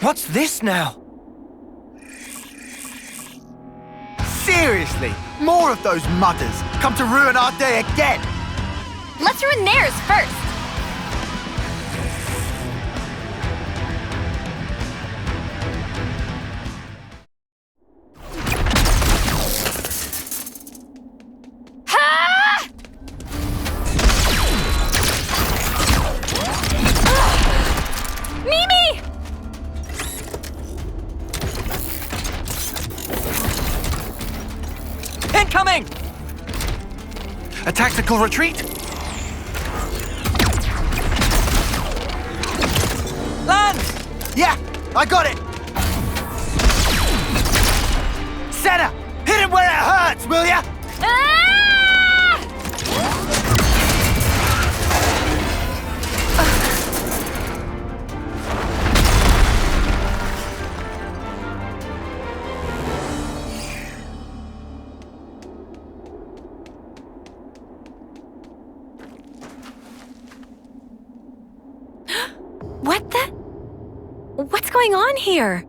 What's this now? Seriously, more of those mudders come to ruin our day again. Let's ruin theirs first. Incoming! A tactical retreat? Lanz! Yeah, I got it. Sena, hit him where it hurts, will ya? What the? What's going on here?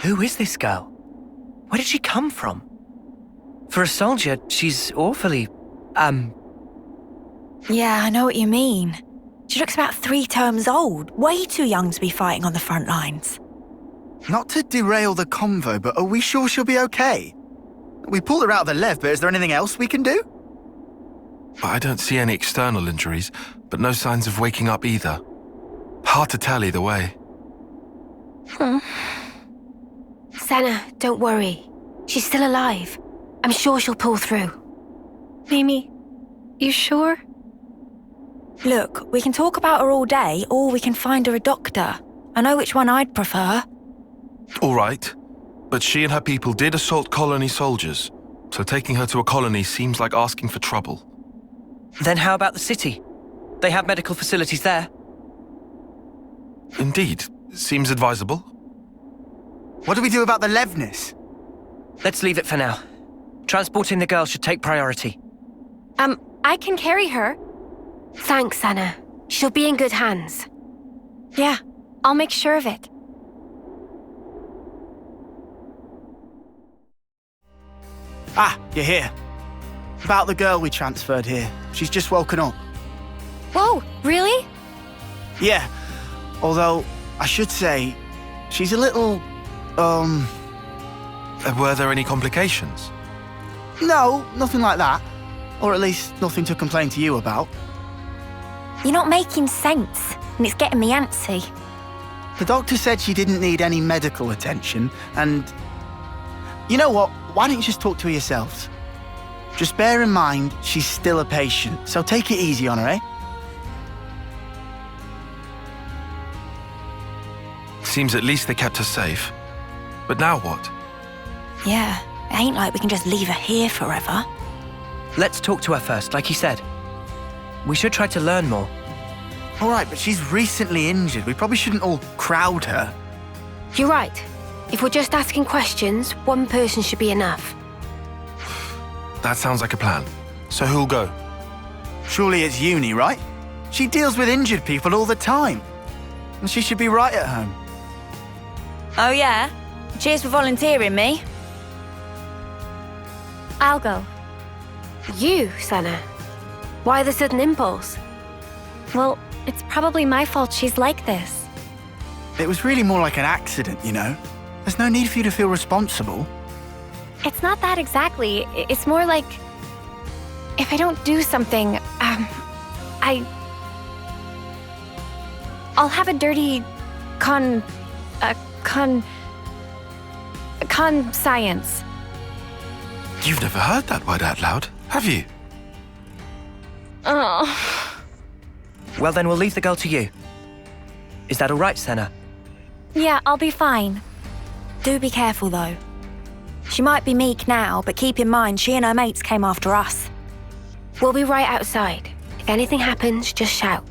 Who is this girl? Where did she come from? For a soldier, she's awfully, Yeah, I know what you mean. She looks about 3 terms old, way too young to be fighting on the front lines. Not to derail the convo, but are we sure she'll be okay? We pulled her out of the left, but is there anything else we can do? I don't see any external injuries, but no signs of waking up either. Hard to tell either way. Sena, don't worry. She's still alive. I'm sure she'll pull through. Mimi, you sure? Look, we can talk about her all day, or we can find her a doctor. I know which one I'd prefer. All right, but she and her people did assault colony soldiers, so taking her to a colony seems like asking for trouble. Then how about the city? They have medical facilities there. Indeed, seems advisable. What do we do about the Levnis? Let's leave it for now. Transporting the girl should take priority. I can carry her. Thanks, Sena. She'll be in good hands. Yeah, I'll make sure of it. Ah, you're here. About the girl we transferred here. She's just woken up. Whoa, really? Yeah, although I should say, she's a little, Were there any complications? No, nothing like that. Or at least nothing to complain to you about. You're not making sense, and it's getting me antsy. The doctor said she didn't need any medical attention, and... You know what? Why don't you just talk to her yourselves? Just bear in mind, she's still a patient, so take it easy on her, eh? Seems at least they kept her safe. But now what? Yeah, it ain't like we can just leave her here forever. Let's talk to her first, like you said. We should try to learn more. All right, but she's recently injured. We probably shouldn't all crowd her. You're right. If we're just asking questions, one person should be enough. That sounds like a plan. So who'll go? Surely it's Eunie, right? She deals with injured people all the time. And she should be right at home. Oh yeah? Cheers for volunteering me. I'll go. You, Sena. Why the sudden impulse? Well, it's probably my fault she's like this. It was really more like an accident, you know? There's no need for you to feel responsible. It's not that exactly. It's more like... if I don't do something, I'll have a dirty... conscience. You've never heard that word out loud, have you? Oh. Well, then we'll leave the girl to you. Is that all right, Sena? Yeah, I'll be fine. Do be careful, though. She might be meek now, but keep in mind she and her mates came after us. We'll be right outside. If anything happens, just shout.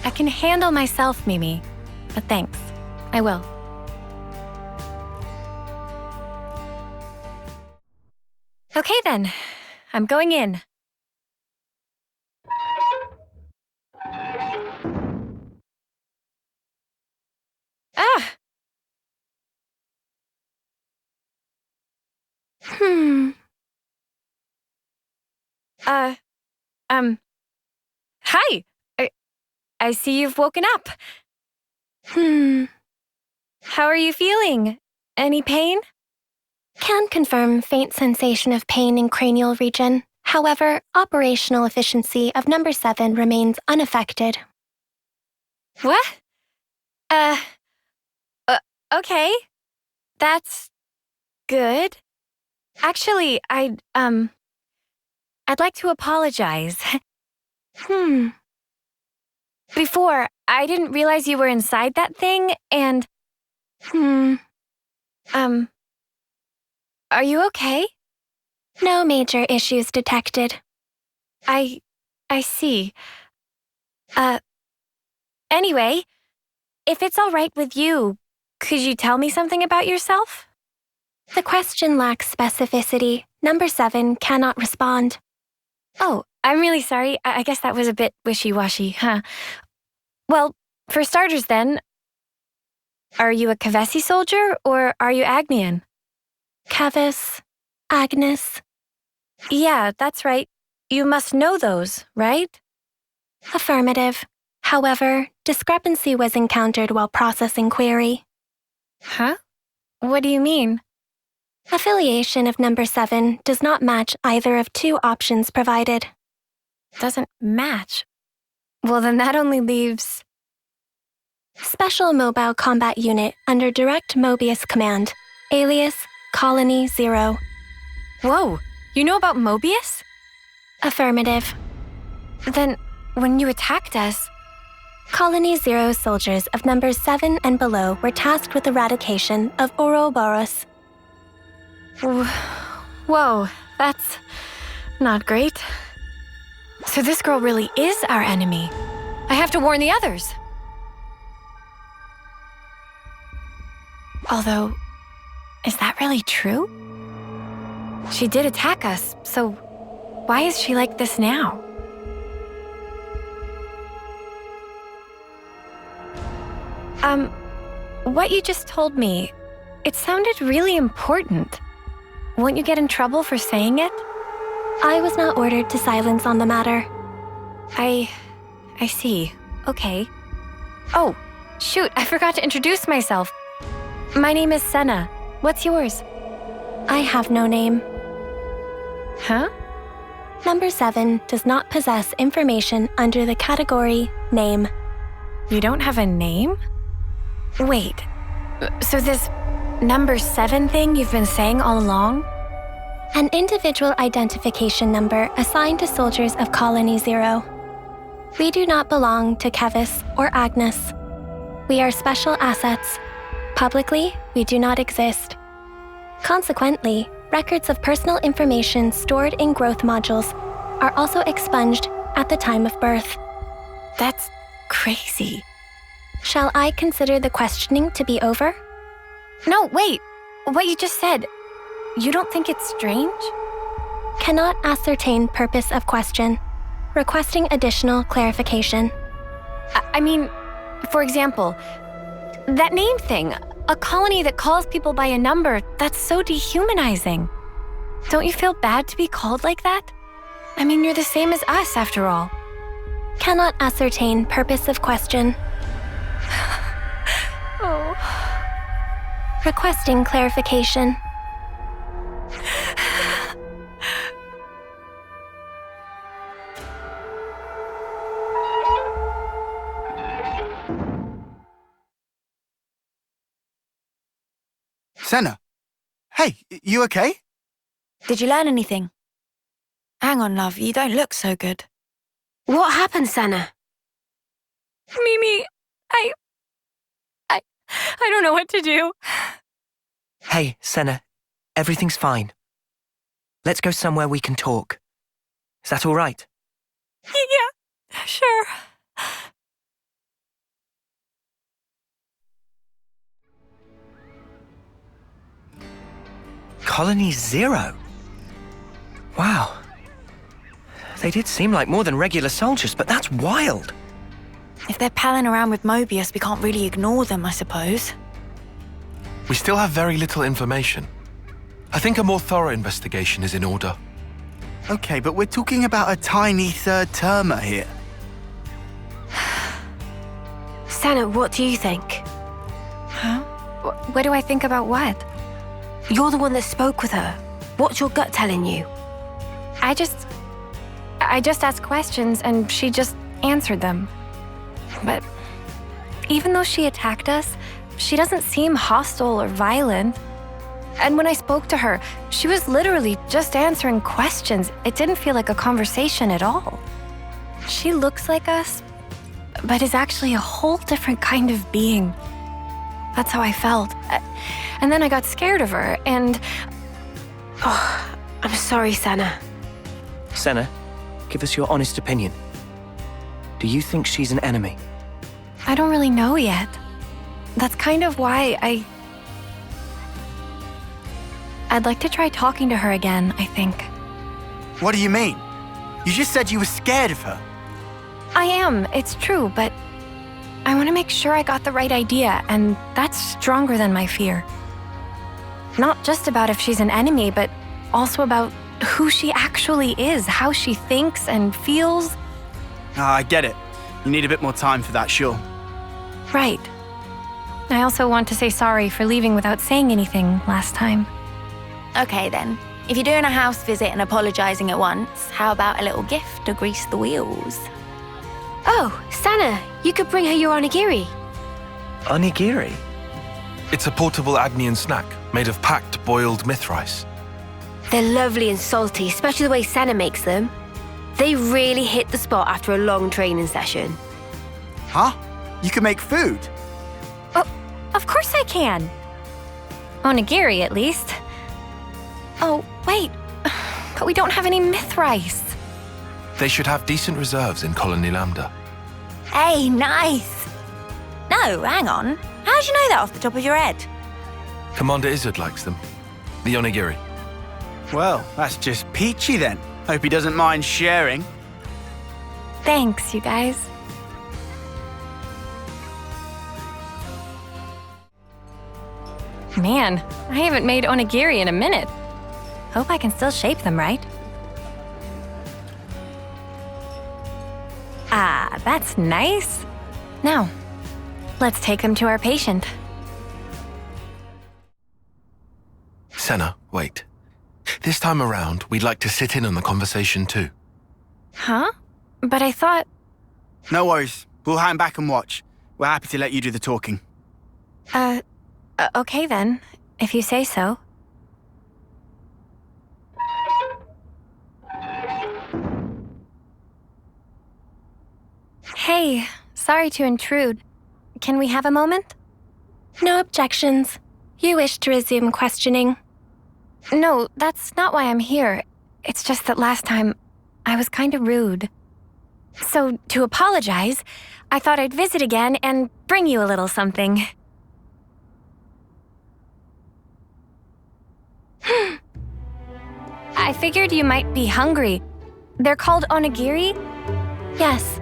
I can handle myself, Mimi. But thanks. I will. Okay then, I'm going in. Ah! Uh, Hi! I see you've woken up. How are you feeling? Any pain? Can confirm faint sensation of pain in cranial region. However, operational efficiency of number 7 remains unaffected. What? Okay. That's good. Actually, I'd like to apologize. Before, I didn't realize you were inside that thing, and... Are you okay? No major issues detected. I see. Anyway, if it's all right with you, could you tell me something about yourself? The question lacks specificity. Number 7 cannot respond. Oh, I'm really sorry. I guess that was a bit wishy-washy, huh? Well, for starters then, are you a Kavesi soldier or are you Agnian? Kavis, Agnes. Yeah, that's right. You must know those, right? Affirmative. However, discrepancy was encountered while processing query. Huh? What do you mean? Affiliation of number 7 does not match either of 2 options provided. Doesn't match. Well, then that only leaves... Special Mobile Combat Unit under Direct Mobius Command. Alias, Colony 0. Whoa, you know about Mobius? Affirmative. Then, when you attacked us... Colony 0 soldiers of numbers 7 and below were tasked with eradication of Ouroboros. Whoa, that's not great. So this girl really is our enemy. I have to warn the others. Although, is that really true? She did attack us, so why is she like this now? What you just told me, it sounded really important. Won't you get in trouble for saying it? I was not ordered to silence on the matter. I see. Okay. Oh, shoot, I forgot to introduce myself. My name is Sena. What's yours? I have no name. Huh? Number 7 does not possess information under the category name. You don't have a name? Wait, so this number 7 thing you've been saying all along? An individual identification number assigned to soldiers of Colony 0. We do not belong to Kevis or Agnes. We are special assets. Publicly, we do not exist. Consequently, records of personal information stored in growth modules are also expunged at the time of birth. That's crazy. Shall I consider the questioning to be over? No, wait. What you just said, you don't think it's strange? Cannot ascertain purpose of question. Requesting additional clarification. I mean, for example, that name thing, a colony that calls people by a number, that's so dehumanizing. Don't you feel bad to be called like that? I mean, you're the same as us, after all. Cannot ascertain purpose of question. Oh. Requesting clarification. Sena. Hey, you okay? Did you learn anything? Hang on, love, you don't look so good. What happened, Sena? Mimi, I don't know what to do. Hey, Sena. Everything's fine. Let's go somewhere we can talk. Is that all right? Yeah, sure. Colony 0? Wow. They did seem like more than regular soldiers, but that's wild. If they're palling around with Mobius, we can't really ignore them, I suppose. We still have very little information. I think a more thorough investigation is in order. Okay, but we're talking about a tiny third-termer here. Sena, what do you think? Huh? What do I think about what? You're the one that spoke with her. What's your gut telling you? I just asked questions and she just answered them. But even though she attacked us, she doesn't seem hostile or violent. And when I spoke to her, she was literally just answering questions. It didn't feel like a conversation at all. She looks like us, but is actually a whole different kind of being. That's how I felt. And then I got scared of her, and... Oh, I'm sorry, Sena. Sena, give us your honest opinion. Do you think she's an enemy? I don't really know yet. That's kind of why I'd like to try talking to her again, I think. What do you mean? You just said you were scared of her. I am, it's true, but I want to make sure I got the right idea, and that's stronger than my fear. Not just about if she's an enemy, but also about who she actually is, how she thinks and feels. I get it. You need a bit more time for that, sure. Right. I also want to say sorry for leaving without saying anything last time. Okay then. If you're doing a house visit and apologizing at once, how about a little gift to grease the wheels? Oh, Sena, you could bring her your onigiri. Onigiri? It's a portable Agnian snack made of packed boiled myth rice. They're lovely and salty, especially the way Sena makes them. They really hit the spot after a long training session. Huh? You can make food? Oh, of course I can. Onigiri, at least. Oh, wait. But we don't have any myth rice. They should have decent reserves in Colony Lambda. Hey, nice! No, hang on. How'd you know that off the top of your head? Commander Izzard likes them. The onigiri. Well, that's just peachy then. Hope he doesn't mind sharing. Thanks, you guys. Man, I haven't made onigiri in a minute. Hope I can still shape them right. Ah, that's nice. Now, let's take them to our patient. Sena, wait. This time around, we'd like to sit in on the conversation too. Huh? But I thought... No worries. We'll hang back and watch. We're happy to let you do the talking. Okay then, if you say so. Hey, sorry to intrude. Can we have a moment? No objections. You wish to resume questioning. No, that's not why I'm here. It's just that last time, I was kind of rude. So, to apologize, I thought I'd visit again and bring you a little something. I figured you might be hungry. They're called onigiri? Yes.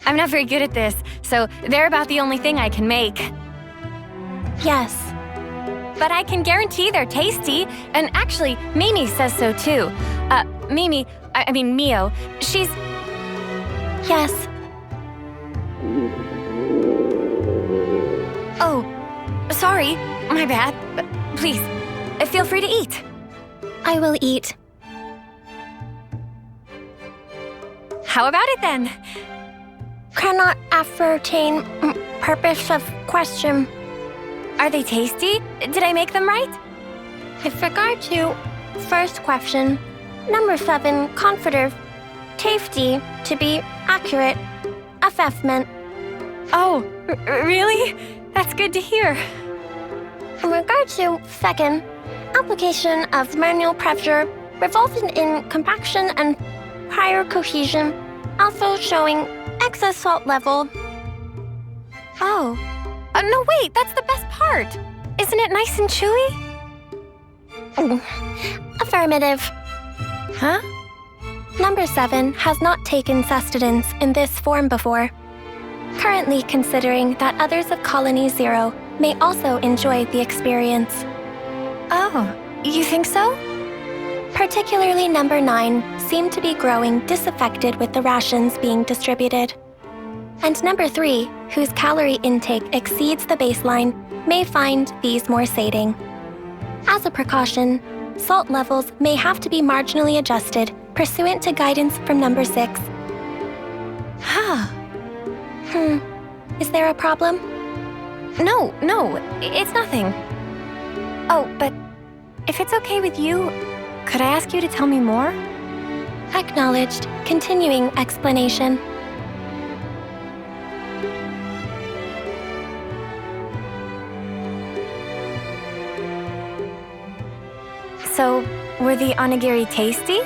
I'm not very good at this, so they're about the only thing I can make. Yes. But I can guarantee they're tasty, and actually, Mimi says so too. Mio, she's... Yes. Oh, sorry, my bad. Please, feel free to eat. I will eat. How about it then? Cannot ascertain purpose of question. Are they tasty? Did I make them right? With regard to first question, number 7, confident, tasty, to be accurate, assessment. Oh, really? That's good to hear. In regard to second, application of manual pressure resulting in compaction and higher cohesion, also showing excess salt level. Oh. No, wait, that's the best part. Isn't it nice and chewy? Affirmative. Huh? Number 7 has not taken sustenance in this form before, currently considering that others of Colony 0 may also enjoy the experience. Oh, you think so? Particularly number 9 seem to be growing disaffected with the rations being distributed. And number 3, whose calorie intake exceeds the baseline, may find these more sating. As a precaution, salt levels may have to be marginally adjusted pursuant to guidance from number 6. Is there a problem? No, it's nothing. Oh, but if it's okay with you, could I ask you to tell me more? Acknowledged. Continuing explanation. So, were the onigiri tasty?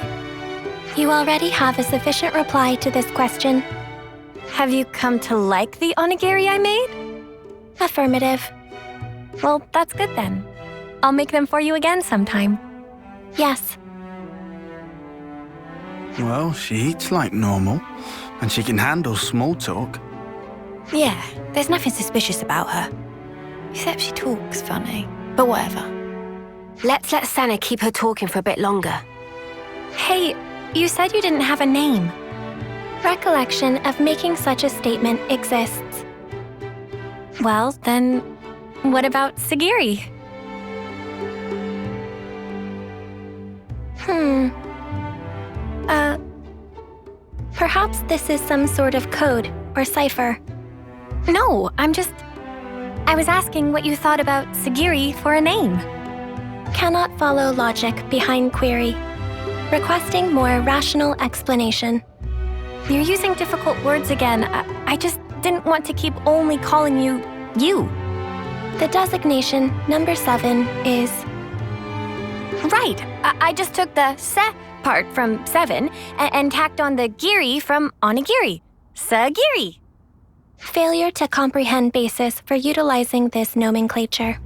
You already have a sufficient reply to this question. Have you come to like the onigiri I made? Affirmative. Well, that's good then. I'll make them for you again sometime. Yes. Well, she eats like normal, and she can handle small talk. Yeah, there's nothing suspicious about her. Except she talks funny. But whatever. Let's let Sena keep her talking for a bit longer. Hey, you said you didn't have a name. Recollection of making such a statement exists. Well, then, what about Segiri? Perhaps this is some sort of code or cipher. No, I was asking what you thought about Segiri for a name. Cannot follow logic behind query. Requesting more rational explanation. You're using difficult words again. I just didn't want to keep only calling you, you. The designation number 7 is... Right, I just took the se part from 7 and tacked on the giri from onigiri. Segiri. Failure to comprehend basis for utilizing this nomenclature.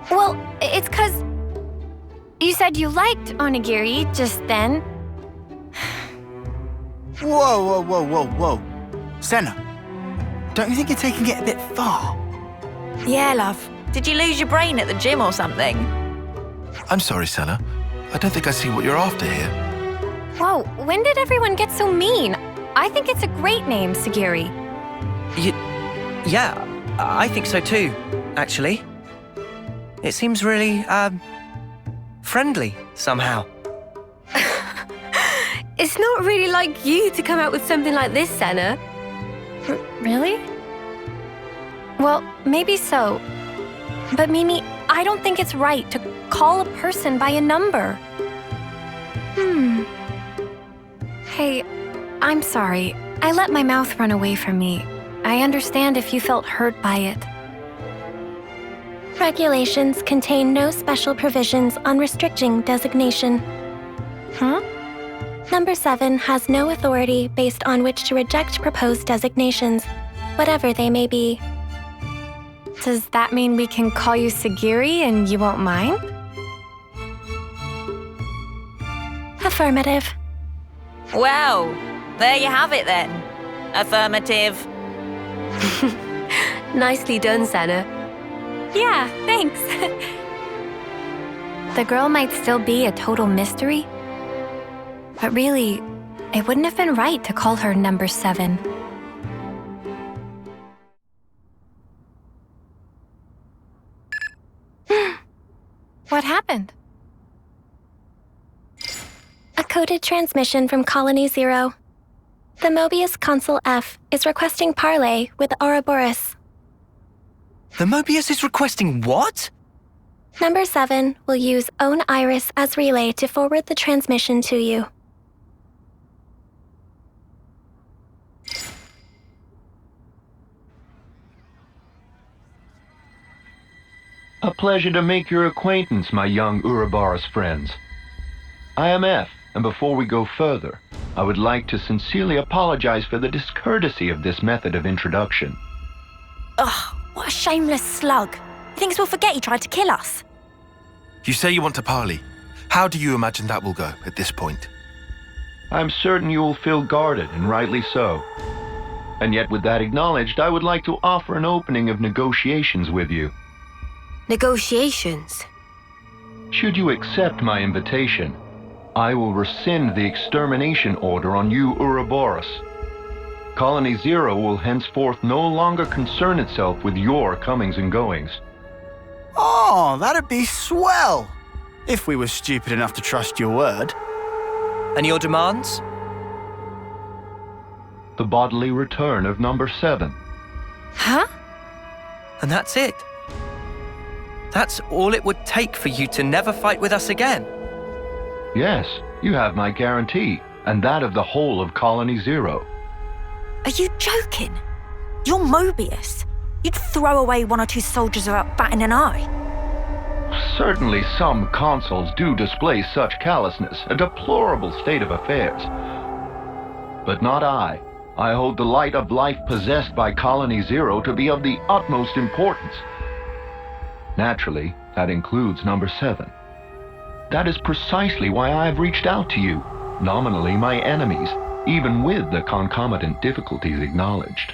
Well, it's 'cause you said you liked onigiri just then. Whoa. Sena, don't you think you're taking it a bit far? Yeah, love. Did you lose your brain at the gym or something? I'm sorry, Sena. I don't think I see what you're after here. Whoa, when did everyone get so mean? I think it's a great name, Segiri. Yeah, I think so too, actually. It seems really, friendly, somehow. It's not really like you to come out with something like this, Sena. Really? Well, maybe so. But Mimi, I don't think it's right to call a person by a number. Hey, I'm sorry. I let my mouth run away from me. I understand if you felt hurt by it. Regulations contain no special provisions on restricting designation. Number 7 has no authority based on which to reject proposed designations, whatever they may be. Does that mean we can call you Segiri and you won't mind? Affirmative. Well, there you have it then. Affirmative. Nicely done, Sena. Yeah, thanks. The girl might still be a total mystery, but really, it wouldn't have been right to call her number 7. What happened? A coded transmission from Colony 0. The Mobius Consul F is requesting parley with Ouroboros. The Mobius is requesting what? Number 7 will use Own Iris as relay to forward the transmission to you. A pleasure to make your acquaintance, my young Ouroboros friends. I am F, and before we go further, I would like to sincerely apologize for the discourtesy of this method of introduction. Ugh, what a shameless slug. He thinks we'll forget he tried to kill us. You say you want to parley. How do you imagine that will go at this point? I'm certain you will feel guarded, and rightly so. And yet, with that acknowledged, I would like to offer an opening of negotiations with you. Negotiations? Should you accept my invitation, I will rescind the extermination order on you Ouroboros. Colony Zero will henceforth no longer concern itself with your comings and goings. Oh, that'd be swell! If we were stupid enough to trust your word. And your demands? The bodily return of number 7. Huh? And that's it. That's all it would take for you to never fight with us again. Yes, you have my guarantee, and that of the whole of Colony Zero. Are you joking? You're Mobius. You'd throw away 1 or 2 soldiers without batting an eye. Certainly some consuls do display such callousness, a deplorable state of affairs. But not I. I hold the light of life possessed by Colony Zero to be of the utmost importance. Naturally, that includes number 7. That is precisely why I have reached out to you, nominally my enemies, even with the concomitant difficulties acknowledged.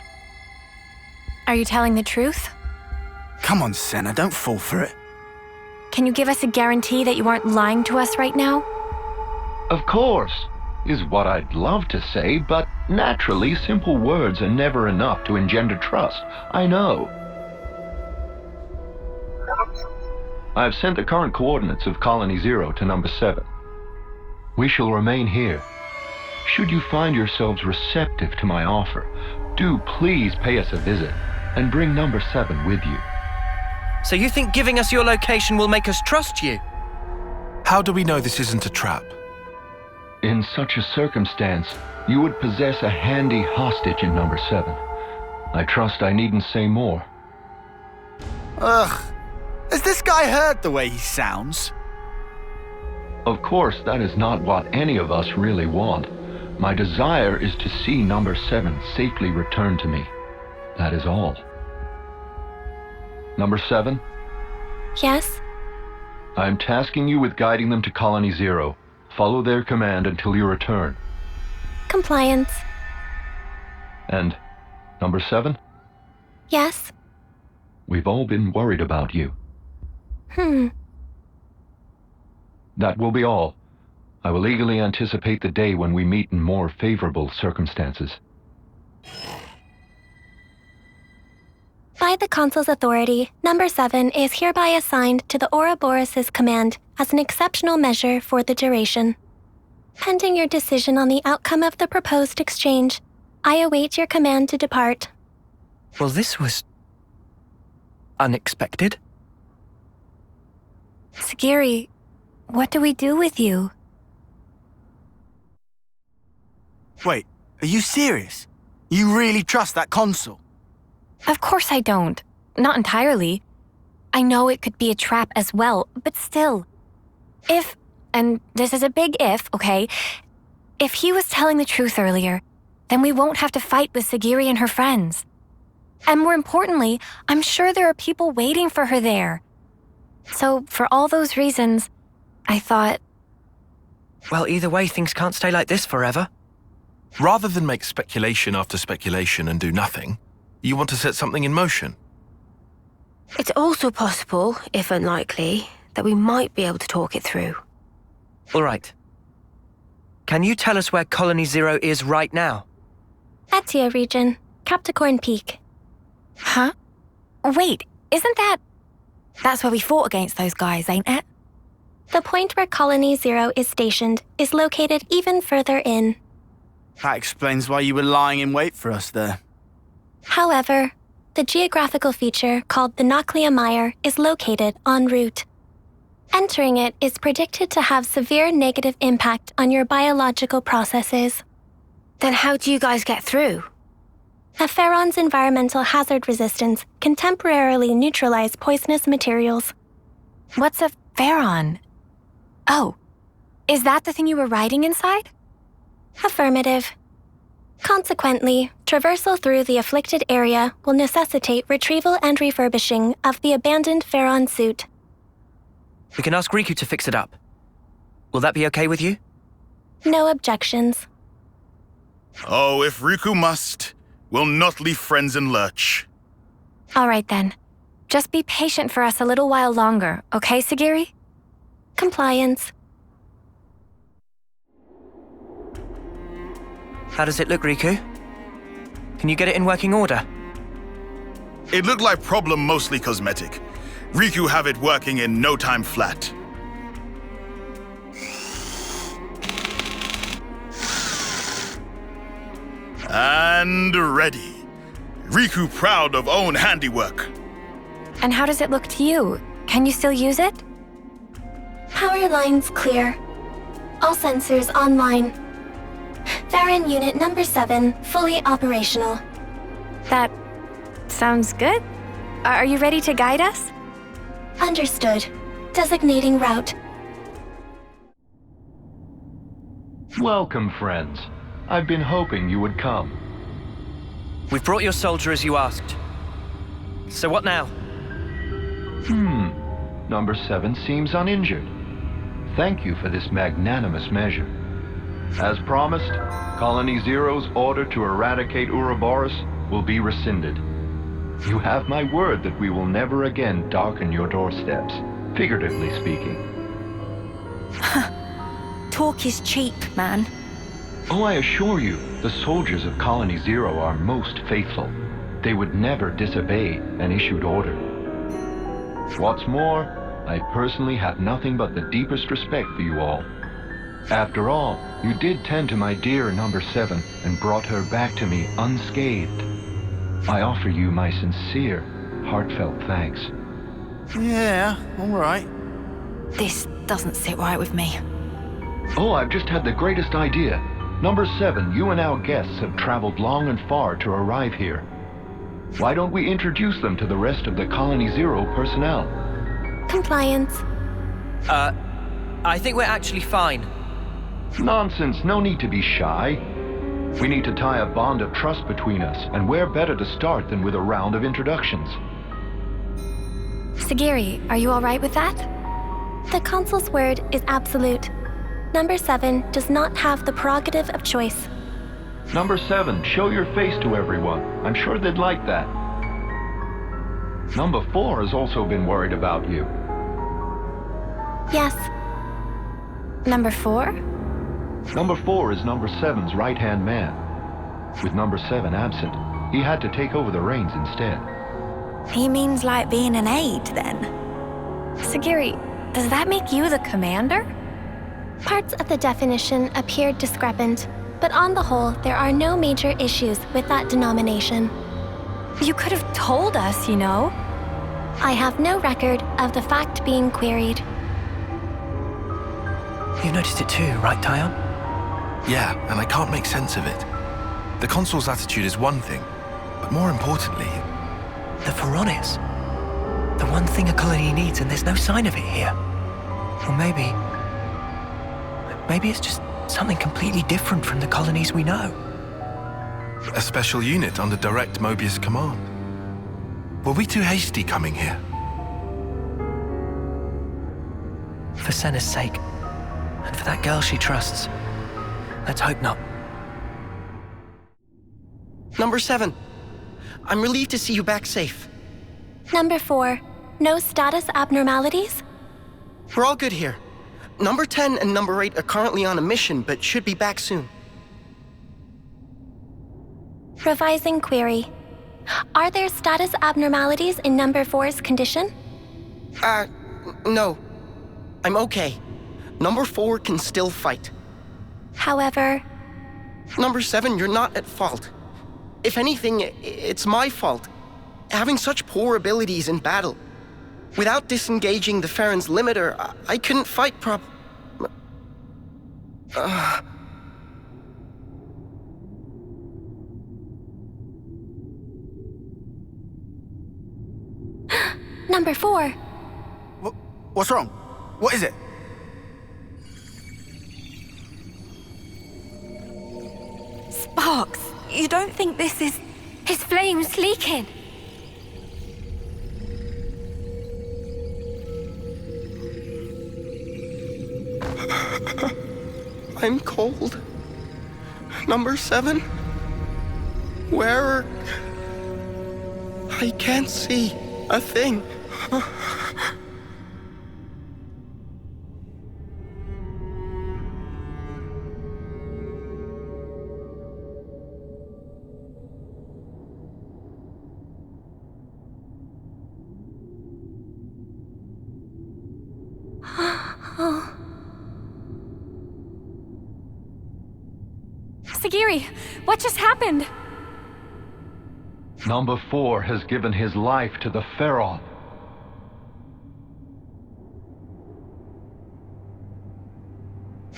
Are you telling the truth? Come on, Sena, don't fall for it. Can you give us a guarantee that you aren't lying to us right now? Of course, is what I'd love to say, but naturally simple words are never enough to engender trust, I know. I've sent the current coordinates of Colony Zero to number 7. We shall remain here. Should you find yourselves receptive to my offer, do please pay us a visit and bring number 7 with you. So you think giving us your location will make us trust you? How do we know this isn't a trap? In such a circumstance, you would possess a handy hostage in number 7. I trust I needn't say more. Ugh. Has this guy heard the way he sounds? Of course, that is not what any of us really want. My desire is to see number 7 safely returned to me. That is all. Number 7? Yes? I'm tasking you with guiding them to Colony Zero. Follow their command until you return. Compliance. And number 7? Yes? We've all been worried about you. That will be all. I will eagerly anticipate the day when we meet in more favorable circumstances. By the Consul's authority, number 7 is hereby assigned to the Ouroboros' command as an exceptional measure for the duration. Pending your decision on the outcome of the proposed exchange, I await your command to depart. Well, this was unexpected. Segiri, what do we do with you? Wait, are you serious? You really trust that consul? Of course I don't. Not entirely. I know it could be a trap as well, but still. If, and this is a big if, okay? If he was telling the truth earlier, then we won't have to fight with Segiri and her friends. And more importantly, I'm sure there are people waiting for her there. So, for all those reasons, I thought... Well, either way, things can't stay like this forever. Rather than make speculation after speculation and do nothing, you want to set something in motion. It's also possible, if unlikely, that we might be able to talk it through. All right. Can you tell us where Colony Zero is right now? Aetia region, Capricorn Peak. Huh? Wait, isn't that... That's where we fought against those guys, ain't it? The point where Colony Zero is stationed is located even further in. That explains why you were lying in wait for us there. However, the geographical feature called the Noclia Mire is located en route. Entering it is predicted to have severe negative impact on your biological processes. Then how do you guys get through? A Pharaon's environmental hazard resistance can temporarily neutralize poisonous materials. What's a Pharaon? Oh, is that the thing you were riding inside? Affirmative. Consequently, traversal through the afflicted area will necessitate retrieval and refurbishing of the abandoned Pharaon suit. We can ask Riku to fix it up. Will that be okay with you? No objections. Oh, if Riku must, we'll not leave friends in lurch. All right then. Just be patient for us a little while longer, okay, Segiri? Compliance. How does it look, Riku? Can you get it in working order? It looked like problem mostly cosmetic. Riku have it working in no time flat. And ready. Riku proud of own handiwork. And how does it look to you? Can you still use it? Power lines clear. All sensors online. Tarinn Unit Number 7 fully operational. That sounds good. Are you ready to guide us? Understood. Designating route. Welcome, friends. I've been hoping you would come. We've brought your soldier as you asked. So what now? Number 7 seems uninjured. Thank you for this magnanimous measure. As promised, Colony Zero's order to eradicate Ouroboros will be rescinded. You have my word that we will never again darken your doorsteps, figuratively speaking. Talk is cheap, man. Oh, I assure you, the soldiers of Colony Zero are most faithful. They would never disobey an issued order. What's more, I personally have nothing but the deepest respect for you all. After all, you did tend to my dear Number 7 and brought her back to me unscathed. I offer you my sincere, heartfelt thanks. Yeah, all right. This doesn't sit right with me. Oh, I've just had the greatest idea. Number 7, you and our guests have traveled long and far to arrive here. Why don't we introduce them to the rest of the Colony Zero personnel? Compliance. I think we're actually fine. Nonsense, no need to be shy. We need to tie a bond of trust between us, and where better to start than with a round of introductions? Segiri, are you all right with that? The Consul's word is absolute. Number 7 does not have the prerogative of choice. Number 7, show your face to everyone. I'm sure they'd like that. Number 4 has also been worried about you. Yes. Number 4? Number 4 is Number 7's right-hand man. With Number 7 absent, he had to take over the reins instead. He means like being an aide, then? Segiri, does that make you the commander? Parts of the definition appeared discrepant, but on the whole, there are no major issues with that denomination. You could have told us, you know. I have no record of the fact being queried. You've noticed it too, right, Taion? Yeah, and I can't make sense of it. The Consul's attitude is one thing, but more importantly... The Pharaonis. The one thing a colony needs, and there's no sign of it here. Or maybe it's just something completely different from the colonies we know. A special unit under direct Mobius command. Were we too hasty coming here? For Sena's sake, and for that girl she trusts. Let's hope not. Number 7. I'm relieved to see you back safe. Number 4. No status abnormalities? We're all good here. Number 10 and Number 8 are currently on a mission, but should be back soon. Revising query. Are there status abnormalities in Number 4's condition? No. I'm okay. Number 4 can still fight. However... Number 7, you're not at fault. If anything, it's my fault. Having such poor abilities in battle. Without disengaging the Farron's limiter, I couldn't fight Number 4. What's wrong? What is it? Sparks, you don't think this is... His flame's leaking. I'm cold. Number 7? Where? I can't see a thing. Segiri, what just happened? Number 4 has given his life to the Pharaon.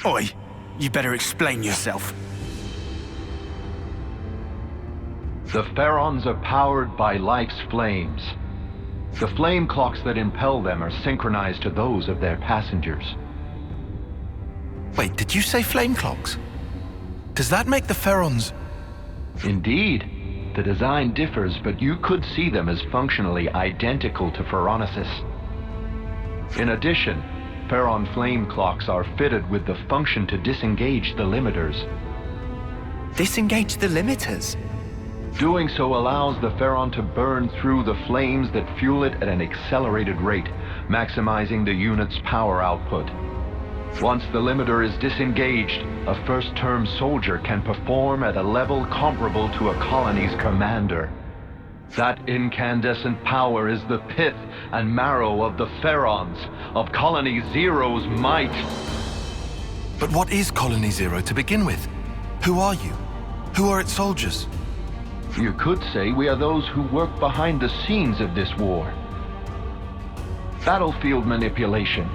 Oi, you better explain yourself. The Pharaons are powered by life's flames. The flame clocks that impel them are synchronized to those of their passengers. Wait, did you say flame clocks? Does that make the Pharaons... Indeed. The design differs, but you could see them as functionally identical to Pharaonesis. In addition, Pharaon flame clocks are fitted with the function to disengage the limiters. Disengage the limiters? Doing so allows the Pharaon to burn through the flames that fuel it at an accelerated rate, maximizing the unit's power output. Once the limiter is disengaged, a first-term soldier can perform at a level comparable to a colony's commander. That incandescent power is the pith and marrow of the Pharaons, of Colony Zero's might. But what is Colony Zero to begin with? Who are you? Who are its soldiers? You could say we are those who work behind the scenes of this war. Battlefield manipulation,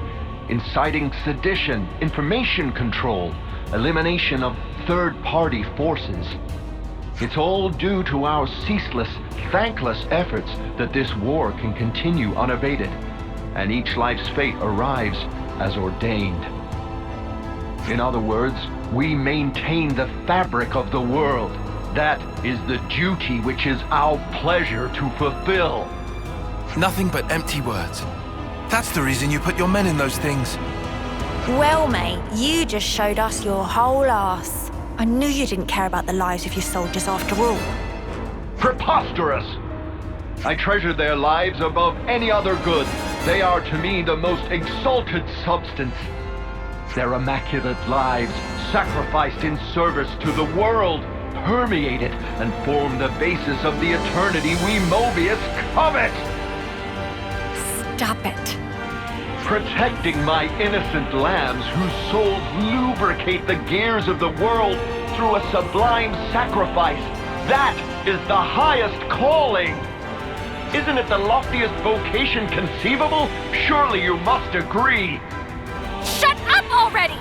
inciting sedition, information control, elimination of third-party forces. It's all due to our ceaseless, thankless efforts that this war can continue unabated, and each life's fate arrives as ordained. In other words, we maintain the fabric of the world. That is the duty which is our pleasure to fulfill. Nothing but empty words. That's the reason you put your men in those things. Well, mate, you just showed us your whole ass. I knew you didn't care about the lives of your soldiers after all. Preposterous! I treasure their lives above any other good. They are to me the most exalted substance. Their immaculate lives, sacrificed in service to the world, permeate it and form the basis of the eternity we Mobius covet! Stop it. Protecting my innocent lambs whose souls lubricate the gears of the world through a sublime sacrifice. That is the highest calling! Isn't it the loftiest vocation conceivable? Surely you must agree! Shut up already!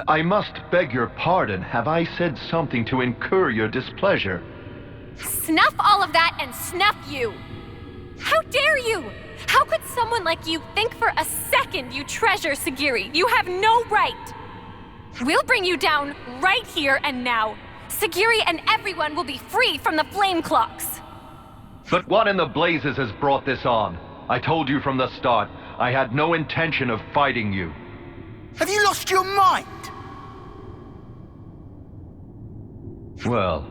I must beg your pardon. Have I said something to incur your displeasure? Snuff all of that and snuff you! How dare you! How could someone like you think for a second you treasure Segiri? You have no right! We'll bring you down right here and now. Segiri and everyone will be free from the flame clocks. But what in the blazes has brought this on? I told you from the start, I had no intention of fighting you. Have you lost your mind? Well,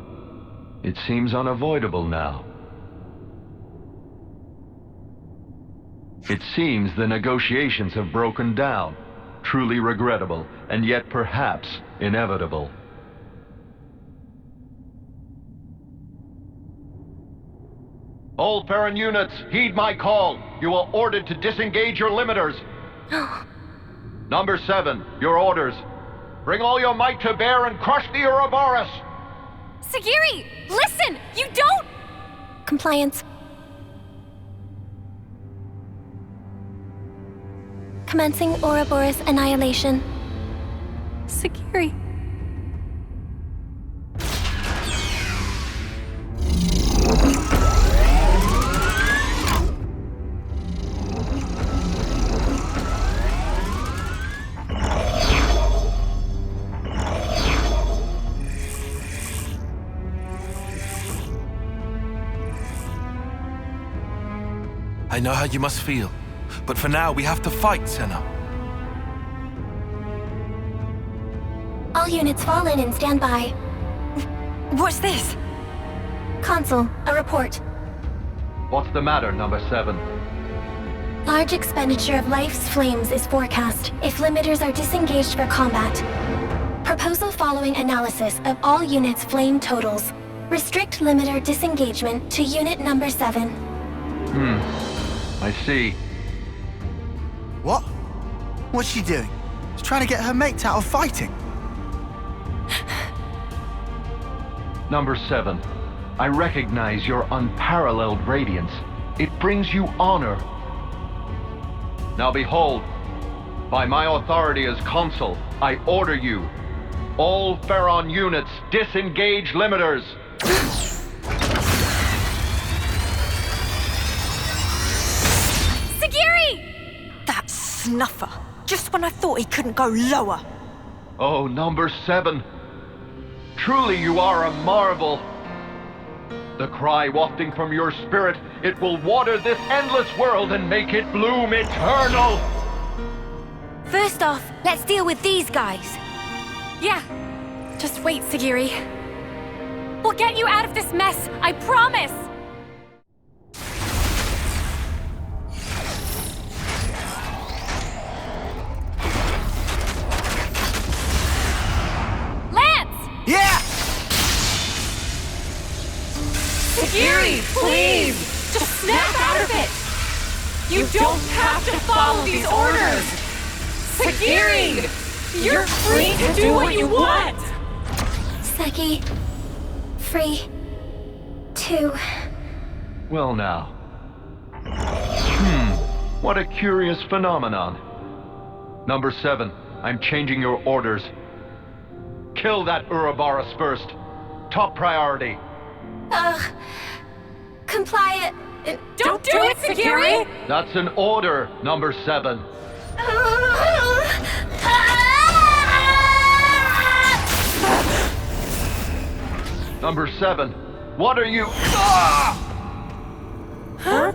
it seems unavoidable now. It seems the negotiations have broken down. Truly regrettable, and yet perhaps inevitable. All Pharaon units, heed my call. You are ordered to disengage your limiters. Number 7, your orders. Bring all your might to bear and crush the Ouroboros! Segiri, listen! You don't... Compliance. Commencing Ouroboros annihilation. Segiri. I know how you must feel. but for now we have to fight, Sena. All units fall in and stand by. What's this? Consul, a report. What's the matter, number 7? Large expenditure of life's flames is forecast if limiters are disengaged for combat. Proposal following analysis of all units' flame totals. Restrict limiter disengagement to unit number 7. I see. What? What's she doing? She's trying to get her mates out of fighting. Number 7, I recognize your unparalleled radiance. It brings you honor. Now behold, by my authority as consul, I order you, all Pharaon units, disengage limiters. Segiri! That snuffer. Just when I thought he couldn't go lower. Oh, number 7. Truly you are a marvel. The cry wafting from your spirit, it will water this endless world and make it bloom eternal. First off, let's deal with these guys. Yeah. Just wait, Segiri. We'll get you out of this mess, I promise! Lanz! Yeah! Segiri, please! Just snap out of it! You don't have to follow these orders! Segiri! You're free to do what you want! Segi. Free. To. Well now. What a curious phenomenon. Number 7, I'm changing your orders. Kill that Ouroboros first. Top priority. Comply it. Don't do it, Segiri! That's an order, number 7. Number 7, what are you? Huh?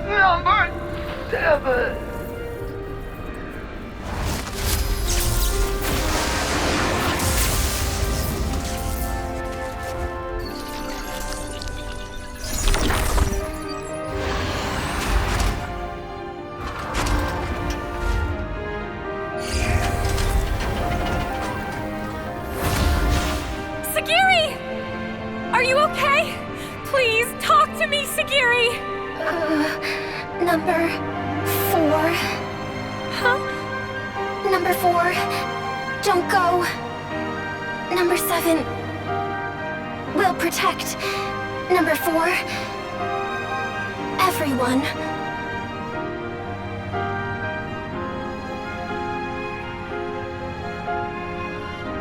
Number 7. Segiri! Are you okay? Please, talk to me, Segiri! Number 4. Huh? Number 4. Don't go. Number 7. Will protect. Number 4. Everyone.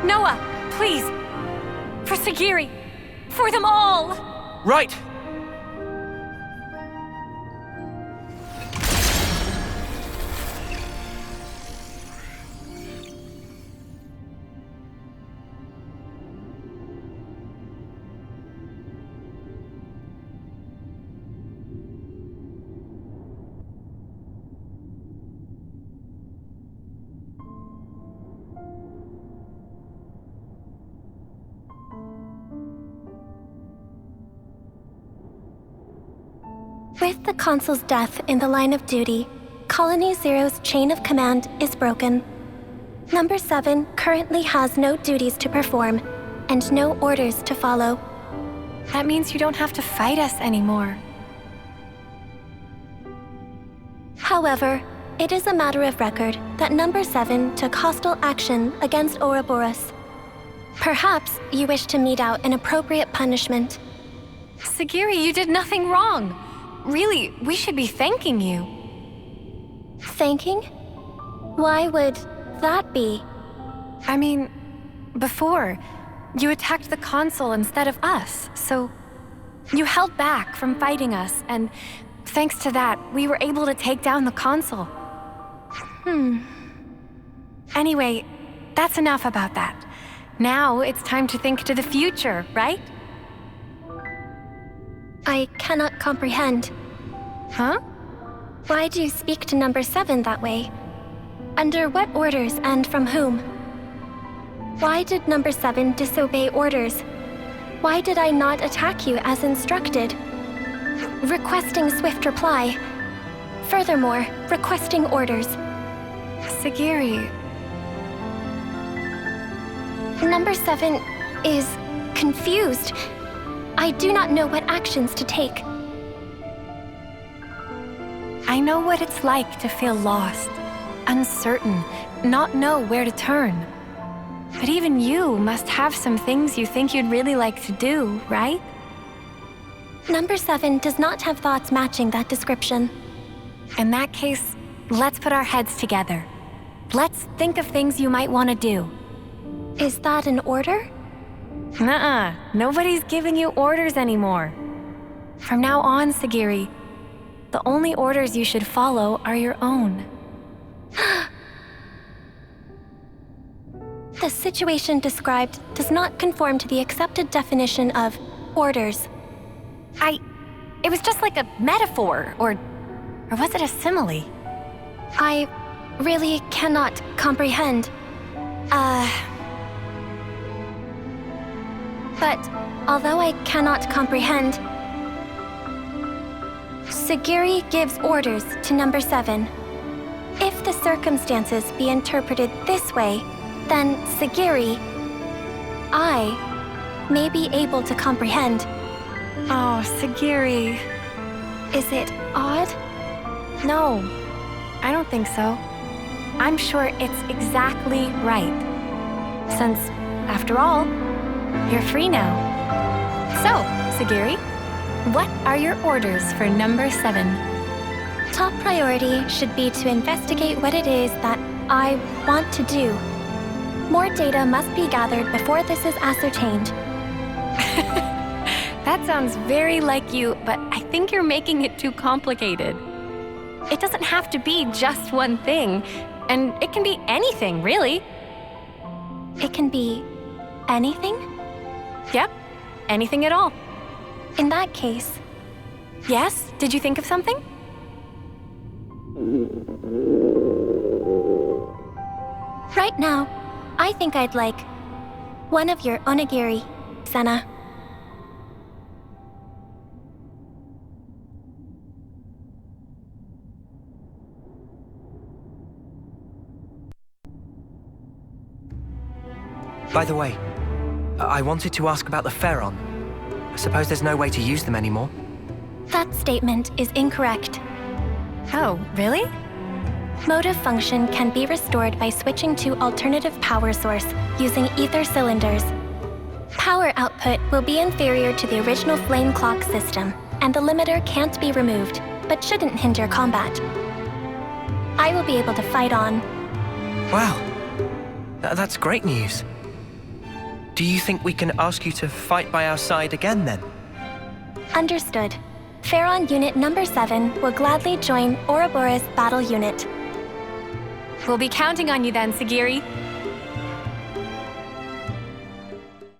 Noah, please. For Segiri. For them all. Right! With the Consul's death in the line of duty, Colony Zero's chain of command is broken. Number 7 currently has no duties to perform and no orders to follow. That means you don't have to fight us anymore. However, it is a matter of record that Number 7 took hostile action against Ouroboros. Perhaps you wish to mete out an appropriate punishment. Segiri, you did nothing wrong. Really, we should be thanking you. Thanking? Why would that be? I mean, before, you attacked the Consul instead of us, so you held back from fighting us, and thanks to that, we were able to take down the Consul. Anyway, that's enough about that. Now it's time to think to the future, right? I cannot comprehend. Huh? Why do you speak to number 7 that way? Under what orders and from whom? Why did number 7 disobey orders? Why did I not attack you as instructed? Requesting swift reply. Furthermore, requesting orders. Segiri. Number 7 is confused. I do not know what actions to take. I know what it's like to feel lost, uncertain, not know where to turn. But even you must have some things you think you'd really like to do, right? Number 7 does not have thoughts matching that description. In that case, let's put our heads together. Let's think of things you might want to do. Is that an order? Nuh-uh. Nobody's giving you orders anymore. From now on, Segiri, the only orders you should follow are your own. The situation described does not conform to the accepted definition of orders. It was just like a metaphor, or was it a simile? I really cannot comprehend. But although I cannot comprehend, Segiri gives orders to number 7. If the circumstances be interpreted this way, then Segiri, I, may be able to comprehend. Oh, Segiri. Is it odd? No, I don't think so. I'm sure it's exactly right. Since, after all, you're free now. So, Segiri, what are your orders for number 7? Top priority should be to investigate what it is that I want to do. More data must be gathered before this is ascertained. That sounds very like you, but I think you're making it too complicated. It doesn't have to be just one thing, and it can be anything, really. It can be anything? Yep, anything at all. In that case... Yes? Did you think of something? Right now, I think I'd like one of your onigiri, Sena. By the way, I wanted to ask about the Pharaon. I suppose there's no way to use them anymore. That statement is incorrect. Oh, really? Motive function can be restored by switching to alternative power source using ether cylinders. Power output will be inferior to the original flame clock system, and the limiter can't be removed, but shouldn't hinder combat. I will be able to fight on. Wow, that's great news. Do you think we can ask you to fight by our side again, then? Understood. Pharaon Unit Number 7 will gladly join Ouroboros Battle Unit. We'll be counting on you then, Segiri.